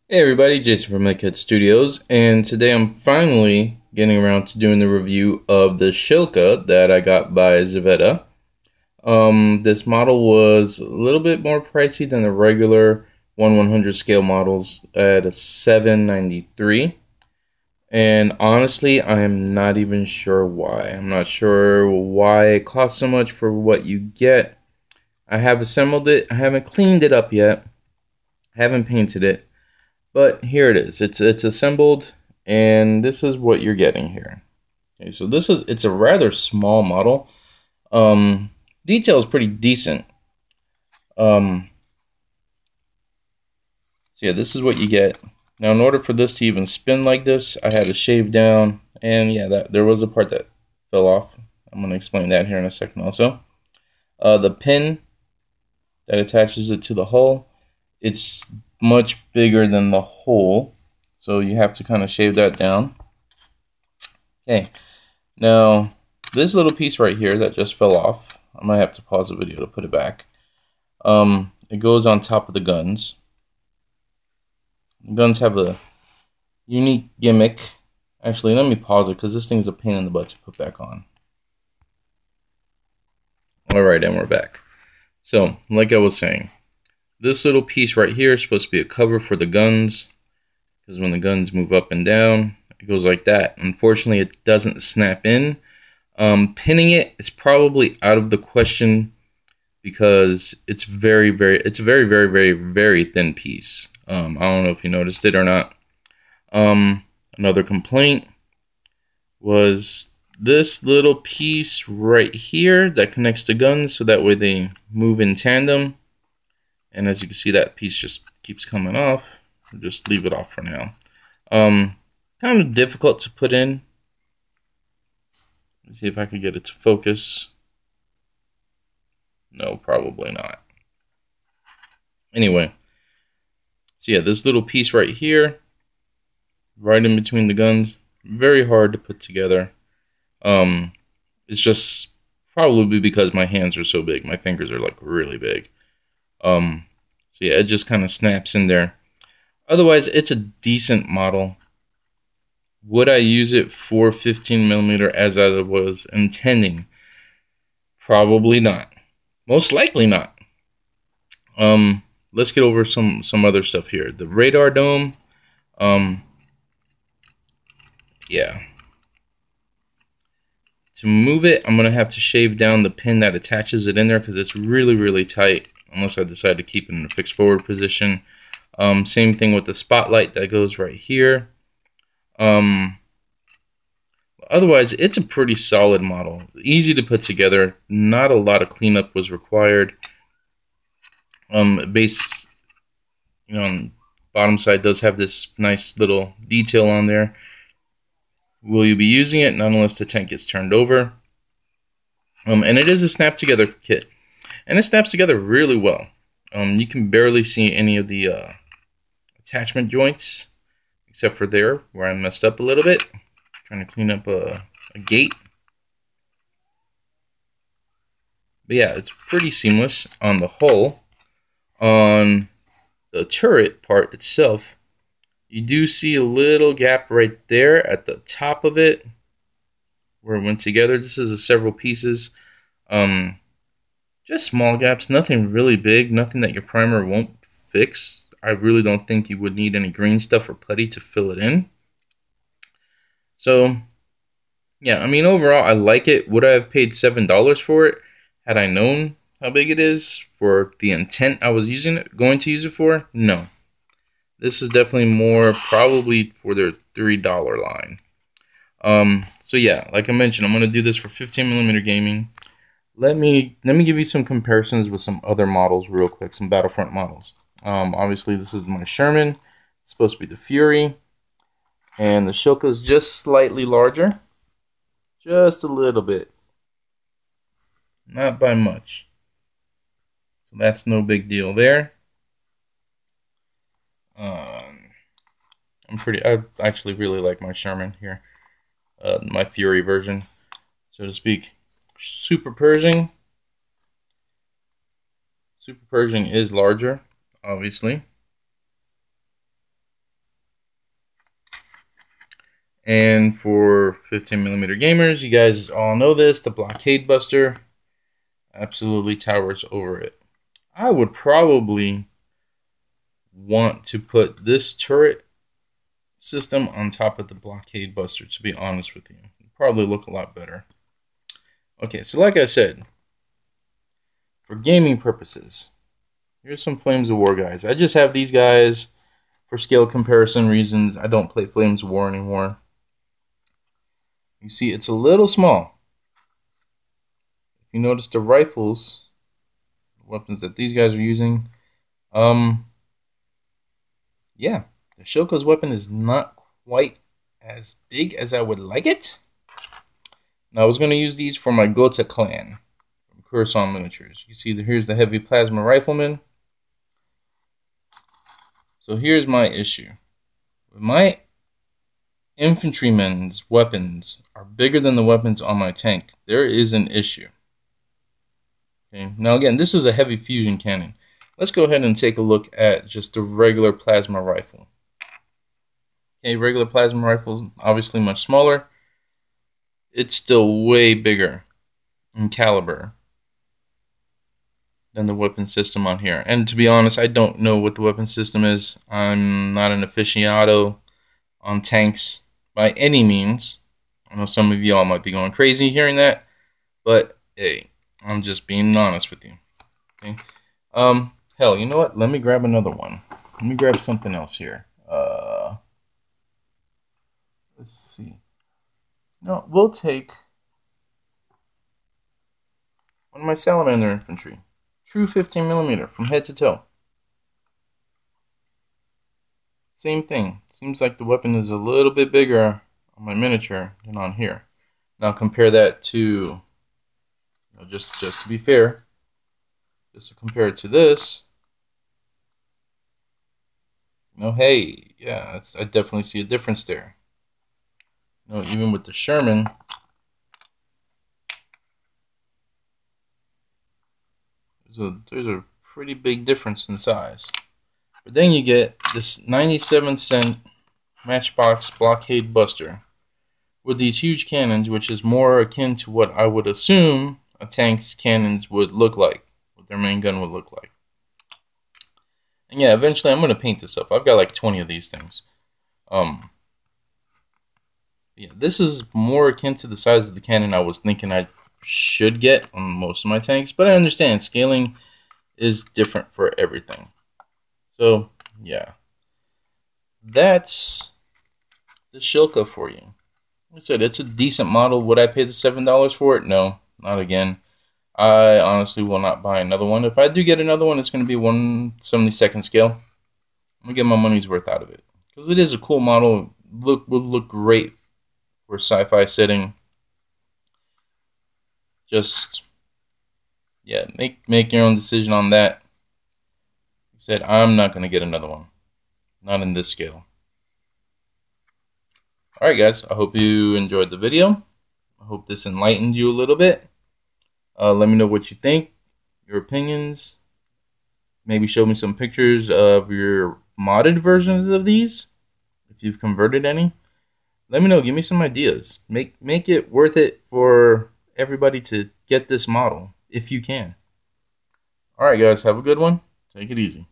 Hey everybody, Jason from MedKit Studios, and today I'm finally getting around to doing the review of the Shilka that I got by Zvezda. This model was a little bit more pricey than the regular 1/100 scale models at a 793. And honestly, I am not even sure why. I'm not sure why it costs so much for what you get. I have assembled it. I haven't cleaned it up yet. I haven't painted it. But here it is. It's assembled, and this is what you're getting here. Okay, so it's a rather small model. Detail is pretty decent. So yeah, this is what you get. Now, in order for this to even spin like this, I had to shave down, and yeah, that there was a part that fell off. I'm gonna explain that here in a second. Also, the pin that attaches it to the hull, it's much bigger than the hole, so you have to kind of shave that down. Okay, now this little piece right here that just fell off, I might have to pause the video to put it back. It goes on top of the guns. The guns have a unique gimmick. Actually, let me pause it because this thing's a pain in the butt to put back on. Alright, and we're back. So, like I was saying, this little piece right here is supposed to be a cover for the guns, because when the guns move up and down, it goes like that. Unfortunately, it doesn't snap in. Pinning it is probably out of the question because it's a very, very thin piece. I don't know if you noticed it or not. Another complaint was this little piece right here that connects the guns, so that way they move in tandem. And as you can see, that piece just keeps coming off. I'll just leave it off for now. Kind of difficult to put in. Let's see if I can get it to focus. No, probably not. Anyway, so yeah, this little piece right here, right in between the guns, very hard to put together. It's just probably because my hands are so big. My fingers are like really big. So yeah, it just kind of snaps in there. Otherwise, it's a decent model. Would I use it for 15mm as I was intending? Probably not. Most likely not. Let's get over some other stuff here. The radar dome. Yeah. To move it, I'm gonna have to shave down the pin that attaches it in there because it's really tight. Unless I decide to keep it in a fixed forward position. Same thing with the spotlight that goes right here. Otherwise, it's a pretty solid model. Easy to put together. Not a lot of cleanup was required. Base, on the bottom side does have this nice little detail on there. Will you be using it? Not unless the tank gets turned over. And it is a snap together kit. And it snaps together really well. You can barely see any of the attachment joints, except for there where I messed up a little bit. Trying to clean up a gate. But yeah, it's pretty seamless on the hull. On the turret part itself, you do see a little gap right there at the top of it where it went together. This is several pieces. Just small gaps, nothing really big, nothing that your primer won't fix. I really don't think you would need any green stuff or putty to fill it in. So, yeah, I mean, overall, I like it. Would I have paid $7 for it had I known how big it is for the intent I was going to use it for? No. This is definitely more probably for their $3 line. So yeah, like I mentioned, I'm going to do this for 15mm gaming. Let me give you some comparisons with some other models real quick, some Battlefront models. Obviously, this is my Sherman. It's supposed to be the Fury. And the Shilka is just slightly larger. Just a little bit. Not by much. So that's no big deal there. I actually really like my Sherman here. My Fury version, so to speak. Super Pershing. Super Pershing is larger, obviously. And for 15mm gamers, you guys all know this, the blockade buster absolutely towers over it. I would probably want to put this turret system on top of the blockade buster, to be honest with you. It'd probably look a lot better. Okay, so like I said, for gaming purposes, here's some Flames of War guys. I just have these guys for scale comparison reasons. I don't play Flames of War anymore. You see, it's a little small. If you notice the rifles, weapons that these guys are using, yeah, the Shilka's weapon is not quite as big as I would like it. Now, I was going to use these for my Gota clan from Coruscant Miniatures. You see, here's the heavy plasma rifleman. So here's my issue. With my infantrymen's weapons are bigger than the weapons on my tank, there is an issue. Okay. Now again, this is a heavy fusion cannon. Let's go ahead and take a look at just the regular plasma rifle. Okay, regular plasma rifle, obviously much smaller. It's still way bigger in caliber than the weapon system on here. And to be honest, I don't know what the weapon system is. I'm not an aficionado on tanks by any means. I know some of y'all might be going crazy hearing that, but hey, I'm just being honest with you. Okay. Hell, you know what? Let me grab another one. Let me grab something else here. Let's see. No, we'll take one of my Salamander infantry. True 15mm from head to toe. Same thing. Seems like the weapon is a little bit bigger on my miniature than on here. Now compare that to, just to be fair, just to compare it to this. Hey, yeah, I definitely see a difference there. Even with the Sherman, there's a pretty big difference in size. But then you get this 97-cent Matchbox blockade buster with these huge cannons, which is more akin to what I would assume a tank's cannons would look like, what their main gun would look like. And yeah, eventually I'm going to paint this up. I've got like 20 of these things. Yeah, this is more akin to the size of the cannon I was thinking I should get on most of my tanks, but I understand scaling is different for everything. So, yeah. That's the Shilka for you. Like I said, it's a decent model. Would I pay the $7 for it? No, not again. I honestly will not buy another one. If I do get another one, it's going to be 1/72nd scale. I'm going to get my money's worth out of it. Because it is a cool model. Would look great for a sci-fi setting. Just, yeah, make your own decision on that. Like I said, I'm not going to get another one. Not in this scale. Alright guys, I hope you enjoyed the video. I hope this enlightened you a little bit. Let me know what you think, your opinions. Maybe show me some pictures of your modded versions of these, if you've converted any. Let me know, give me some ideas. Make it worth it for everybody to get this model, if you can. Alright guys, have a good one. Take it easy.